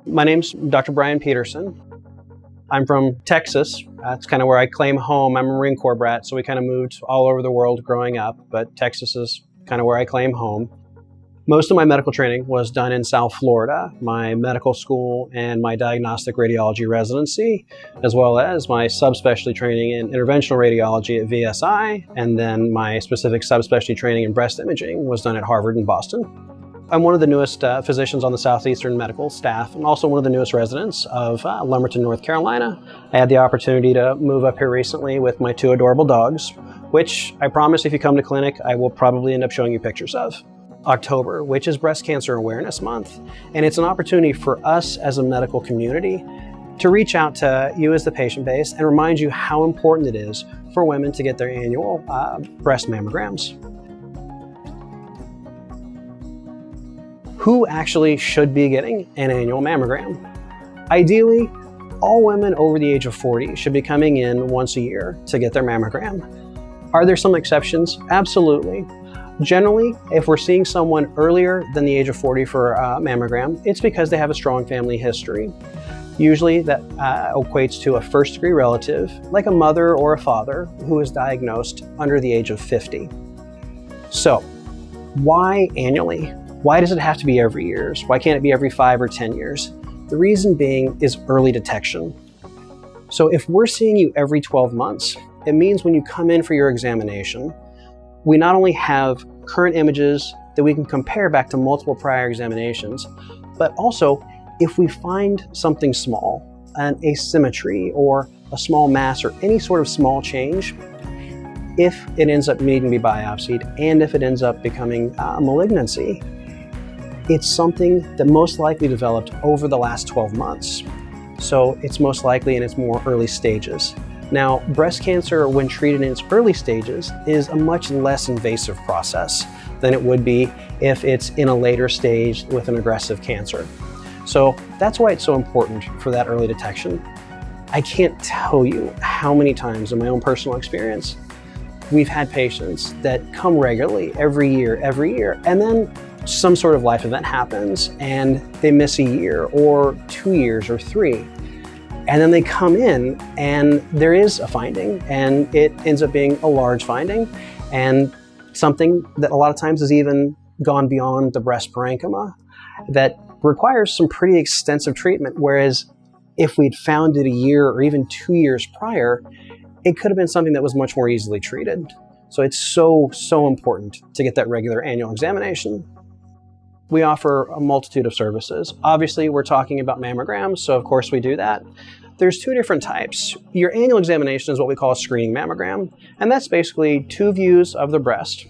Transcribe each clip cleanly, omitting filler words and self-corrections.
My name's Dr. Bryan Peterson. I'm from Texas. That's kind of where I claim home. I'm a Marine Corps brat, so we kind of moved all over the world growing up, but Texas is kind of where I claim home. Most of my medical training was done in South Florida, my medical school and my diagnostic radiology residency, as well as my subspecialty training in interventional radiology at VSI, and then my specific subspecialty training in breast imaging was done at Harvard in Boston. I'm one of the newest physicians on the Southeastern medical staff and also one of the newest residents of Lumberton, North Carolina. I had the opportunity to move up here recently with my two adorable dogs, which I promise if you come to clinic, I will probably end up showing you pictures of. October, which is Breast Cancer Awareness Month, and it's an opportunity for us as a medical community to reach out to you as the patient base and remind you how important it is for women to get their annual breast mammograms. Who actually should be getting an annual mammogram? Ideally, all women over the age of 40 should be coming in once a year to get their mammogram. Are there some exceptions? Absolutely. Generally, if we're seeing someone earlier than the age of 40 for a mammogram, it's because they have a strong family history. Usually that equates to a first-degree relative, like a mother or a father, who is diagnosed under the age of 50. So, why annually? Why does it have to be every year? Why can't it be every 5 or 10 years? The reason being is early detection. So if we're seeing you every 12 months, it means when you come in for your examination, we not only have current images that we can compare back to multiple prior examinations, but also if we find something small, an asymmetry or a small mass or any sort of small change, if it ends up needing to be biopsied and if it ends up becoming a malignancy, it's something that most likely developed over the last 12 months. So it's most likely in its more early stages. Now, breast cancer, when treated in its early stages, is a much less invasive process than it would be if it's in a later stage with an aggressive cancer. So that's why it's so important for that early detection. I can't tell you how many times in my own personal experience, we've had patients that come regularly every year, and then some sort of life event happens and they miss a year or 2 years or 3. And then they come in and there is a finding and it ends up being a large finding and something that a lot of times has even gone beyond the breast parenchyma that requires some pretty extensive treatment. Whereas if we'd found it a year or even 2 years prior, it could have been something that was much more easily treated. So it's so important to get that regular annual examination. We offer a multitude of services. Obviously, we're talking about mammograms, so of course we do that. There's 2 different types. Your annual examination is what we call a screening mammogram, and that's basically 2 views of the breast.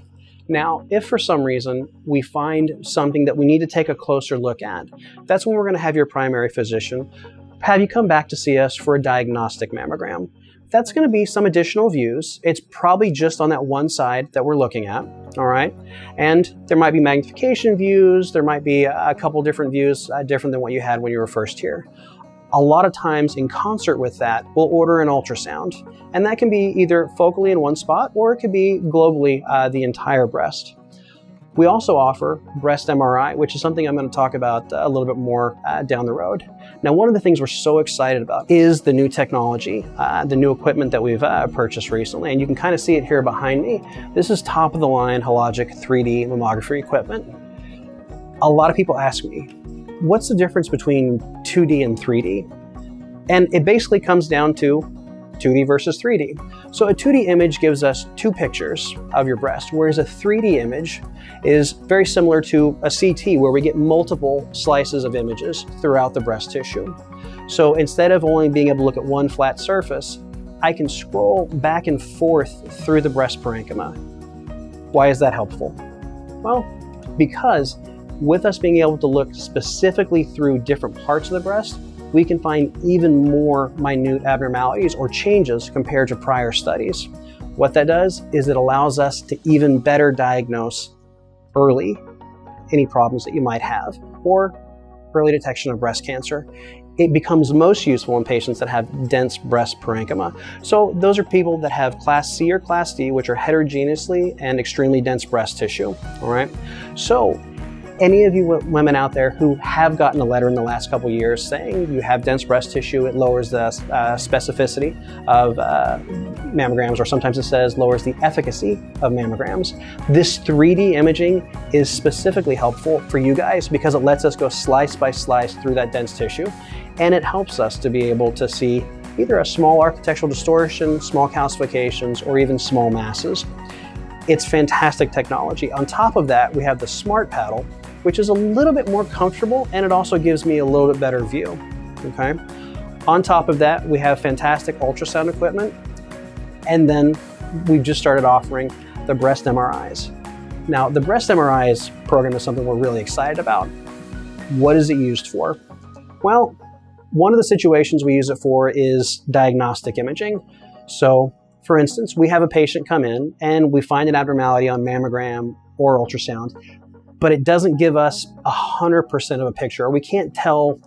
Now, if for some reason we find something that we need to take a closer look at, that's when we're going to have your primary physician have you come back to see us for a diagnostic mammogram. That's going to be some additional views. It's probably just on that one side that we're looking at, all right? And there might be magnification views. There might be a couple different views different than what you had when you were first here. A lot of times in concert with that, we'll order an ultrasound. And that can be either focally in one spot or it could be globally the entire breast. We also offer breast MRI, which is something I'm going to talk about a little bit more down the road. Now, one of the things we're so excited about is the new technology, the new equipment that we've purchased recently, and you can kind of see it here behind me. This is top-of-the-line Hologic 3D mammography equipment. A lot of people ask me, what's the difference between 2D and 3D? And it basically comes down to 2D versus 3D. So a 2D image gives us 2 pictures of your breast, whereas a 3D image is very similar to a CT where we get multiple slices of images throughout the breast tissue. So instead of only being able to look at one flat surface, I can scroll back and forth through the breast parenchyma. Why is that helpful? Well, because with us being able to look specifically through different parts of the breast, we can find even more minute abnormalities or changes compared to prior studies. What that does is it allows us to even better diagnose early any problems that you might have or early detection of breast cancer. it becomes most useful in patients that have dense breast parenchyma. So those are people that have class C or class D, which are heterogeneously and extremely dense breast tissue, all right? So any of you women out there who have gotten a letter in the last couple years saying you have dense breast tissue, it lowers the specificity of mammograms, or sometimes it says lowers the efficacy of mammograms. This 3D imaging is specifically helpful for you guys because it lets us go slice by slice through that dense tissue, and it helps us to be able to see either a small architectural distortion, small calcifications, or even small masses. It's fantastic technology. On top of that, we have the Smart Paddle, which is a little bit more comfortable, and it also gives me a little bit better view, okay? On top of that, we have fantastic ultrasound equipment, and then we've just started offering the breast MRIs. Now, the breast MRIs program is something we're really excited about. What is it used for? Well, one of the situations we use it for is diagnostic imaging. So, for instance, we have a patient come in and we find an abnormality on mammogram or ultrasound, but it doesn't give us 100% of a picture, or we can't tell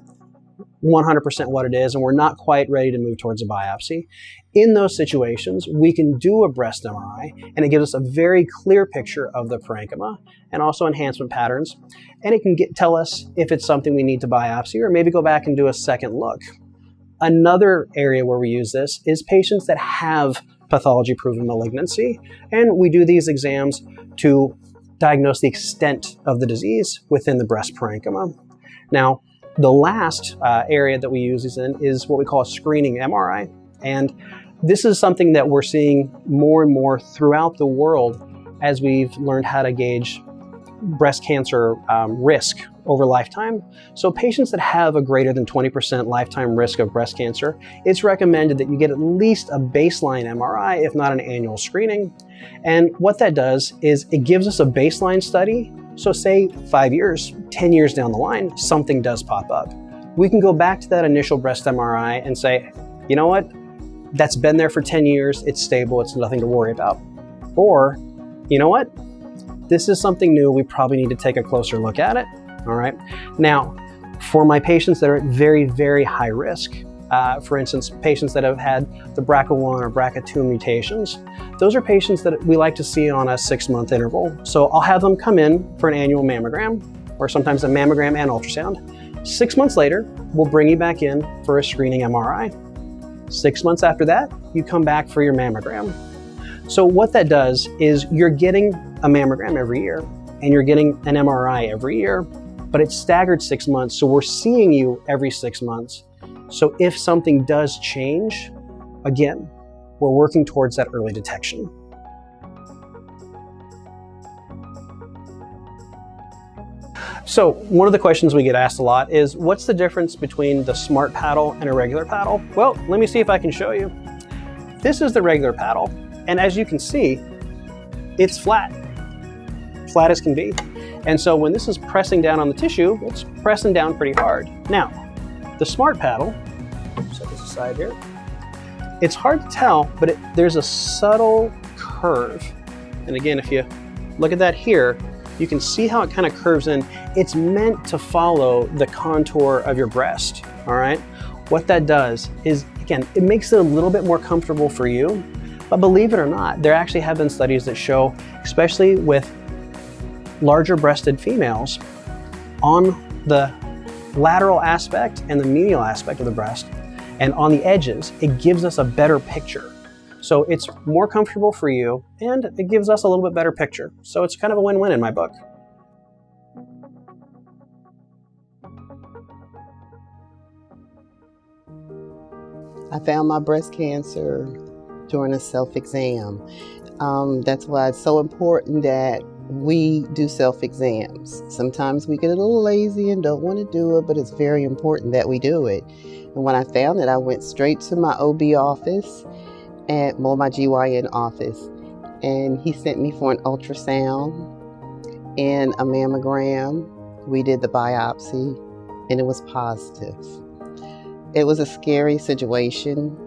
100% what it is, and we're not quite ready to move towards a biopsy. In those situations, we can do a breast MRI, and it gives us a very clear picture of the parenchyma and also enhancement patterns, and it can tell us if it's something we need to biopsy or maybe go back and do a second look. Another area where we use this is patients that have pathology-proven malignancy, and we do these exams to diagnose the extent of the disease within the breast parenchyma. Now, the last area that we use these in is what we call a screening MRI. And this is something that we're seeing more and more throughout the world as we've learned how to gauge breast cancer risk over lifetime. So patients that have a greater than 20% lifetime risk of breast cancer, it's recommended that you get at least a baseline MRI, if not an annual screening. And what that does is it gives us a baseline study. So say 5 years, 10 years down the line, something does pop up. We can go back to that initial breast MRI and say, you know what? That's been there for 10 years. It's stable. It's nothing to worry about. Or, you know what? This is something new. We probably need to take a closer look at it. All right. Now, for my patients that are at very, very high risk, for instance, patients that have had the BRCA1 or BRCA2 mutations, those are patients that we like to see on a 6-month interval. So I'll have them come in for an annual mammogram, or sometimes a mammogram and ultrasound. 6 months later, we'll bring you back in for a screening MRI. 6 months after that, you come back for your mammogram. So what that does is you're getting a mammogram every year and you're getting an MRI every year, but it's staggered 6 months. So we're seeing you every 6 months. So if something does change, again, we're working towards that early detection. So one of the questions we get asked a lot is, what's the difference between the Smart Paddle and a regular paddle? Well, let me see if I can show you. This is the regular paddle, and as you can see, it's flat as can be. And so when this is pressing down on the tissue, it's pressing down pretty hard. Now, the Smart Paddle, set this aside here, it's hard to tell, but there's a subtle curve. And again, if you look at that here, you can see how it kind of curves in. It's meant to follow the contour of your breast, all right? What that does is, again, it makes it a little bit more comfortable for you, but believe it or not, there actually have been studies that show, especially with larger breasted females, on the lateral aspect and the medial aspect of the breast, and on the edges, it gives us a better picture. So it's more comfortable for you, and it gives us a little bit better picture. So it's kind of a win-win in my book. I found my breast cancer during a self-exam. That's why it's so important that we do self-exams. Sometimes we get a little lazy and don't want to do it, but it's very important that we do it. And when I found it, I went straight to my OB office, at my GYN office, and he sent me for an ultrasound and a mammogram. We did the biopsy, and it was positive. It was a scary situation.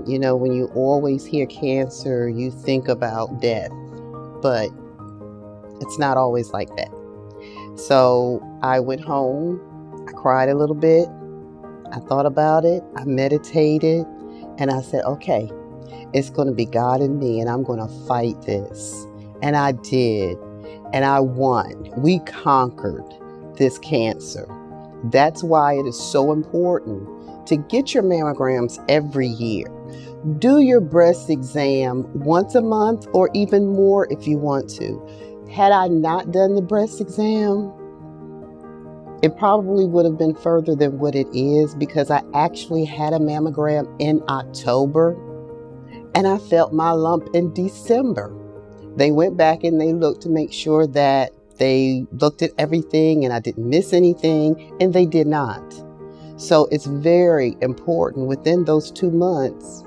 You know, when you always hear cancer, you think about death, but it's not always like that. So I went home, I cried a little bit, I thought about it, I meditated, and I said, okay, it's going to be God and me, and I'm going to fight this. And I did, and I won. We conquered this cancer. That's why it is so important to get your mammograms every year. Do your breast exam once a month or even more if you want to. Had I not done the breast exam, it probably would have been further than what it is, because I actually had a mammogram in October and I felt my lump in December. They went back and they looked to make sure that they looked at everything and I didn't miss anything, and they did not. So it's very important. Within those 2 months,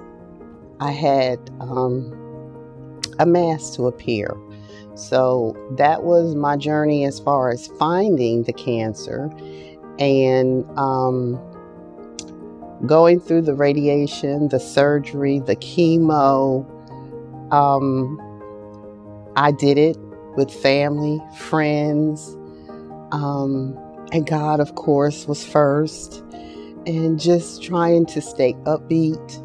I had a mass to appear. So that was my journey as far as finding the cancer and going through the radiation, the surgery, the chemo. I did it with family, friends, and God, of course, was first. And just trying to stay upbeat,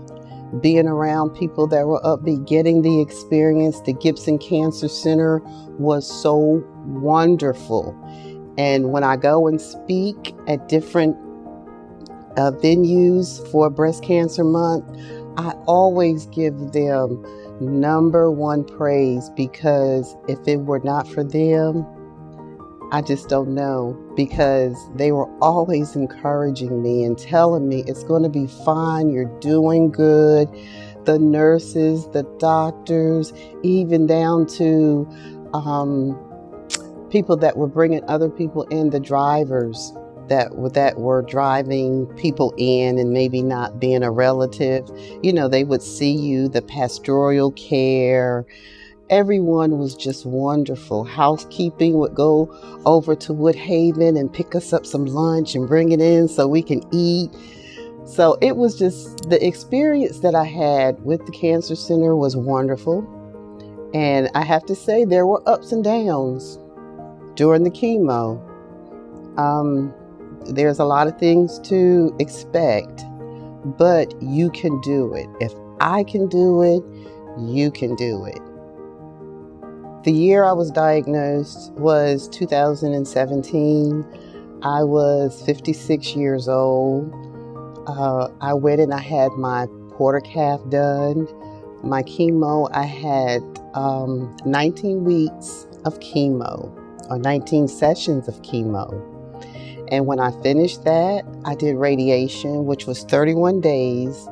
being around people that were upbeat, getting the experience. The Gibson Cancer Center was so wonderful. And when I go and speak at different venues for Breast Cancer Month, I always give them #1 praise, because if it were not for them, I just don't know, because they were always encouraging me and telling me it's going to be fine, you're doing good. The nurses, the doctors, even down to people that were bringing other people in, the drivers that were driving people in and maybe not being a relative. You know, they would see you, the pastoral care. Everyone was just wonderful. Housekeeping would go over to Woodhaven and pick us up some lunch and bring it in so we can eat. So it was just, the experience that I had with the Cancer Center was wonderful. And I have to say, there were ups and downs during the chemo. There's a lot of things to expect, but you can do it. If I can do it, you can do it. The year I was diagnosed was 2017. I was 56 years old. I went and I had my porter calf done. My chemo, I had 19 weeks of chemo, or 19 sessions of chemo. And when I finished that, I did radiation, which was 31 days,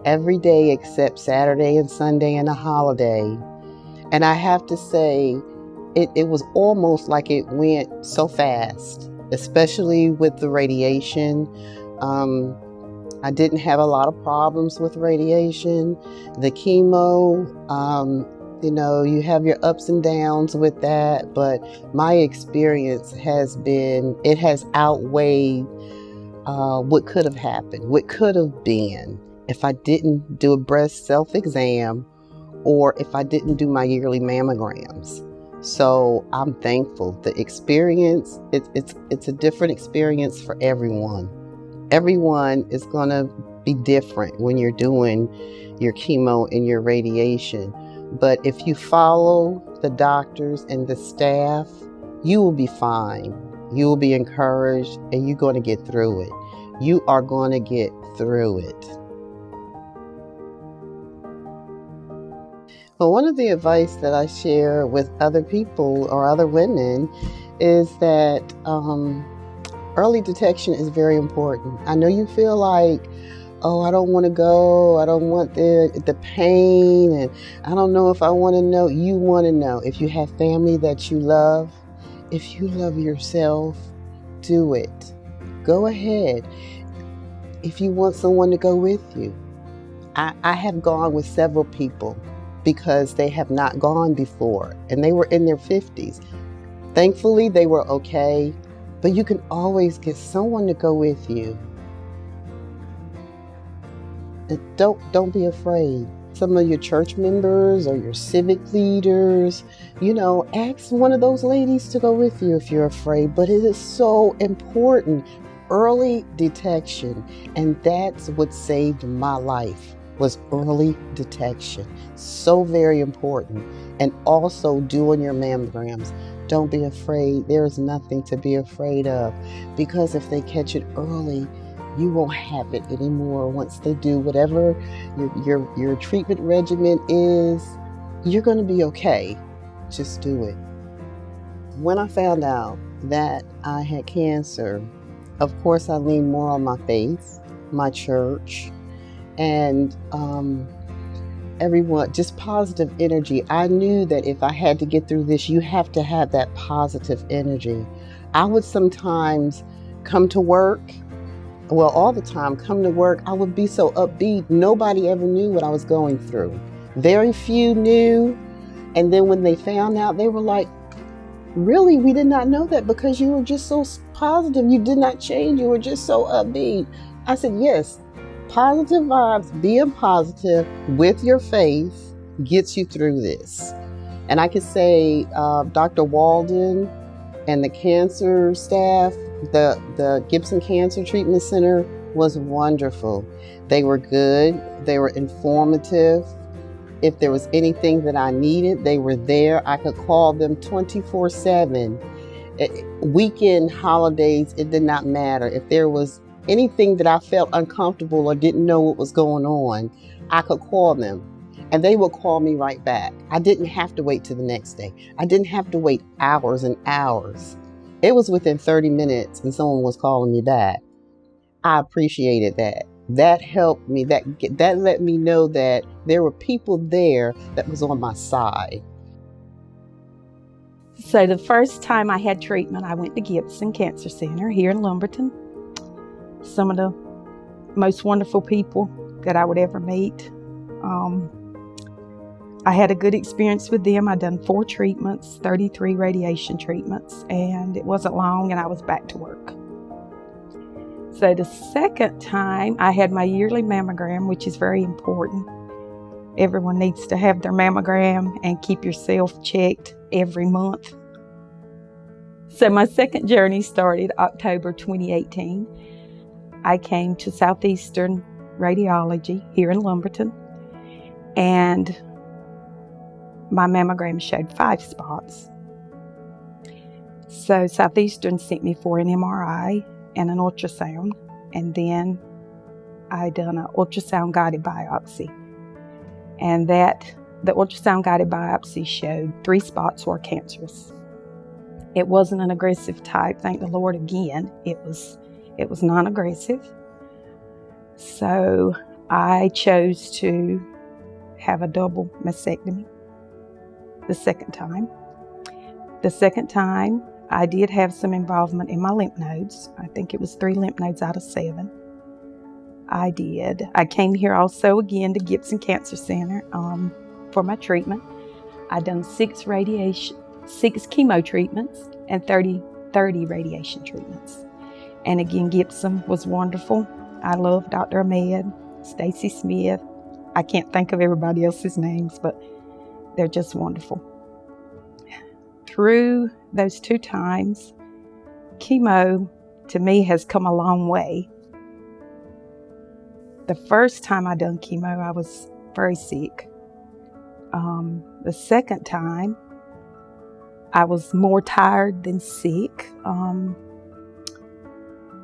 every day except Saturday and Sunday and a holiday. And I have to say, it was almost like it went so fast, especially with the radiation. I didn't have a lot of problems with radiation. The chemo, you know, you have your ups and downs with that, but my experience has outweighed what could have happened, what could have been if I didn't do a breast self-exam or if I didn't do my yearly mammograms. So I'm thankful. The experience, it's a different experience for everyone. Everyone is going to be different when you're doing your chemo and your radiation. But if you follow the doctors and the staff, you will be fine. You will be encouraged, and you're going to get through it. You are going to get through it. Well, one of the advice that I share with other people or other women is that early detection is very important. I know you feel like, oh, I don't want to go, I don't want the pain, and I don't know if I want to know. You want to know. If you have family that you love, if you love yourself, do it. Go ahead. If you want someone to go with you. I have gone with several people because they have not gone before, and they were in their 50s. Thankfully, they were okay, but you can always get someone to go with you. Don't be afraid. Some of your church members or your civic leaders, ask one of those ladies to go with you if you're afraid. But it is so important. early detection, and that's what saved my life, was early detection. So very important. And also doing your mammograms. Don't be afraid. There is nothing to be afraid of, because if they catch it early, you won't have it anymore. Once they do whatever your treatment regimen is, you're going to be okay. Just do it. When I found out that I had cancer, of course I leaned more on my faith, my church, and everyone, just positive energy. I knew that if I had to get through this, you have to have that positive energy. I would sometimes come to work, well, all the time, come to work, I would be so upbeat. Nobody ever knew what I was going through. Very few knew. And then when they found out, they were like, really, we did not know that, because you were just so positive. You did not change. You were just so upbeat. I said, yes, positive vibes, being positive with your faith gets you through this. And I could say Dr. Walden and the cancer staff, the Gibson Cancer Treatment Center was wonderful. They were good. They were informative. If there was anything that I needed, they were there. I could call them 24/7. Weekend, holidays, it did not matter. If there was anything that I felt uncomfortable or didn't know what was going on, I could call them and they would call me right back. I didn't have to wait till the next day. I didn't have to wait hours and hours. It was within 30 minutes and someone was calling me back. I appreciated that. That helped me. That let me know that there were people there that was on my side. So the first time I had treatment, I went to Gibson Cancer Center here in Lumberton. Some of the most wonderful people that I would ever meet. I had a good experience with them. I'd done 4 treatments, 33 radiation treatments, and it wasn't long and I was back to work. So the second time, I had my yearly mammogram, which is very important. Everyone needs to have their mammogram and keep yourself checked every month. So my second journey started October 2018. I came to Southeastern Radiology here in Lumberton, and my mammogram showed 5 spots. So Southeastern sent me for an MRI and an ultrasound, and then I done an ultrasound guided biopsy. And the ultrasound guided biopsy showed 3 spots were cancerous. It wasn't an aggressive type, thank the Lord again. It was non-aggressive. So I chose to have a double mastectomy the second time. The second time, I did have some involvement in my lymph nodes. I think it was 3 lymph nodes out of 7. I did. I came here also again to Gibson Cancer Center for my treatment. I done 6 chemo treatments and 30 radiation treatments. And again, Gibson was wonderful. I love Dr. Ahmed, Stacy Smith. I can't think of everybody else's names, but they're just wonderful. Through those 2 times, chemo to me has come a long way. The first time I done chemo, I was very sick. The second time, I was more tired than sick.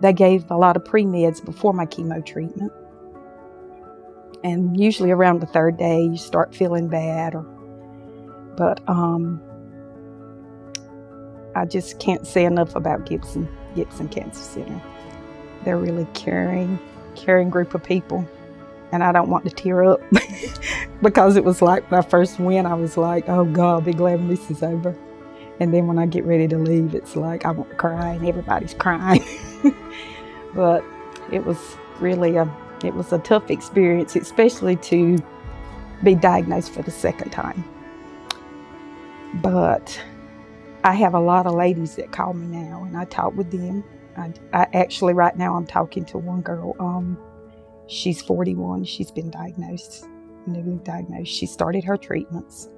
They gave a lot of pre-meds before my chemo treatment. And usually around the 3rd day, you start feeling bad. But I just can't say enough about Gibson Cancer Center. They're really caring group of people. And I don't want to tear up because it was like when I first went, I was like, oh God, I'll be glad when this is over. And then when I get ready to leave, it's like I want to cry and everybody's crying. But it was really a tough experience, especially to be diagnosed for the second time. But I have a lot of ladies that call me now, and I talk with them. I actually, right now, I'm talking to one girl. She's 41. She's been newly diagnosed. She started her treatments.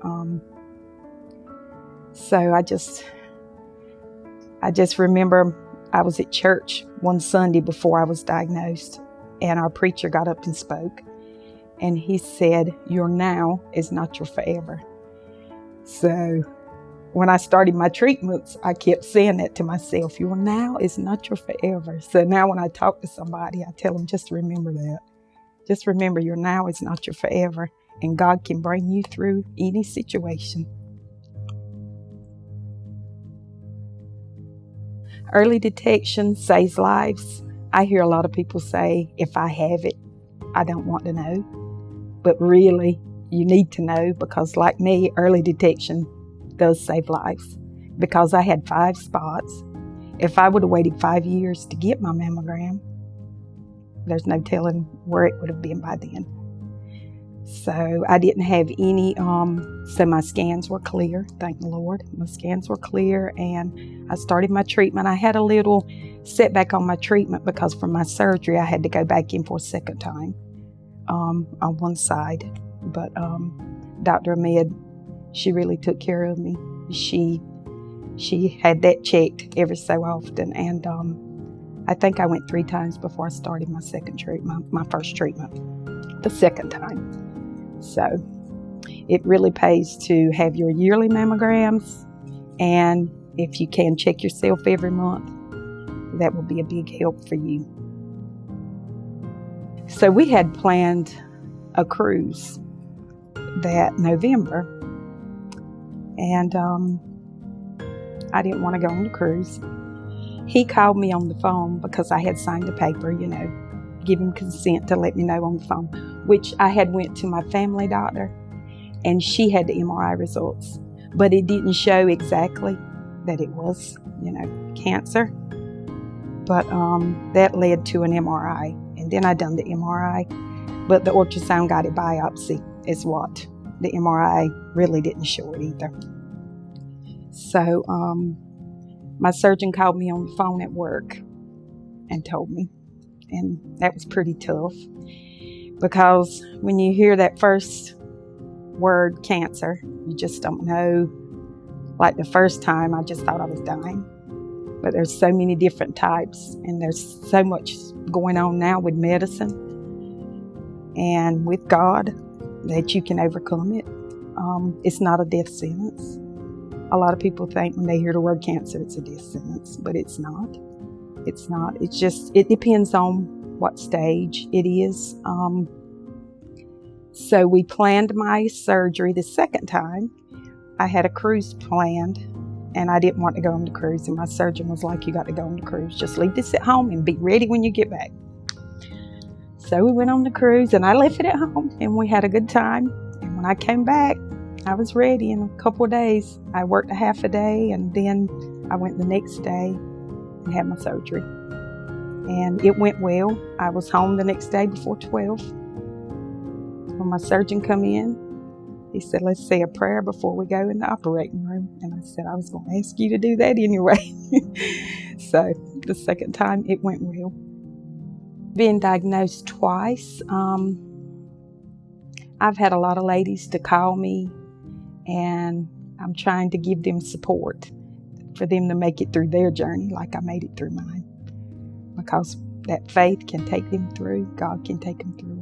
So I just remember I was at church one Sunday before I was diagnosed, and our preacher got up and spoke, and he said, "Your now is not your forever." So when I started my treatments, I kept saying that to myself, your now is not your forever. So now when I talk to somebody, I tell them, just remember that. Just remember your now is not your forever, and God can bring you through any situation. Early detection saves lives. I hear a lot of people say, if I have it, I don't want to know. But really, you need to know, because like me, early detection does save lives. Because I had 5 spots. If I would have waited 5 years to get my mammogram, there's no telling where it would have been by then. So I didn't have any, so my scans were clear, thank the Lord. My scans were clear, and I started my treatment. I had a little setback on my treatment because from my surgery, I had to go back in for a second time on one side. But Dr. Ahmed, she really took care of me. She had that checked every so often, and I think I went 3 times before I started my second treatment, my first treatment, the second time. So it really pays to have your yearly mammograms, and if you can check yourself every month, that will be a big help for you. So we had planned a cruise that November, and I didn't want to go on the cruise. He called me on the phone because I had signed a paper, give him consent to let me know on the phone, which I had went to my family doctor, and she had the MRI results, but it didn't show exactly that it was, cancer. But that led to an MRI, and then I done the MRI, but the ultrasound-guided biopsy is what the MRI really didn't show it either. So my surgeon called me on the phone at work and told me, and that was pretty tough, because when you hear that first word, cancer, you just don't know. Like the first time, I just thought I was dying. But there's so many different types, and there's so much going on now with medicine and with God that you can overcome it. It's not a death sentence. A lot of people think when they hear the word cancer, it's a death sentence, but it's not. It's not. It's just, it depends on what stage it is. So we planned my surgery the second time. I had a cruise planned, and I didn't want to go on the cruise. And my surgeon was like, you got to go on the cruise. Just leave this at home and be ready when you get back. So we went on the cruise, and I left it at home, and we had a good time. And when I came back, I was ready in a couple of days. I worked a half a day, and then I went the next day and had my surgery. And it went well. I was home the next day before 12. When my surgeon come in, he said, let's say a prayer before we go in the operating room. And I said, I was going to ask you to do that anyway. So the second time, it went well. Being diagnosed twice, I've had a lot of ladies to call me, and I'm trying to give them support for them to make it through their journey like I made it through mine. Because that faith can take them through, God can take them through.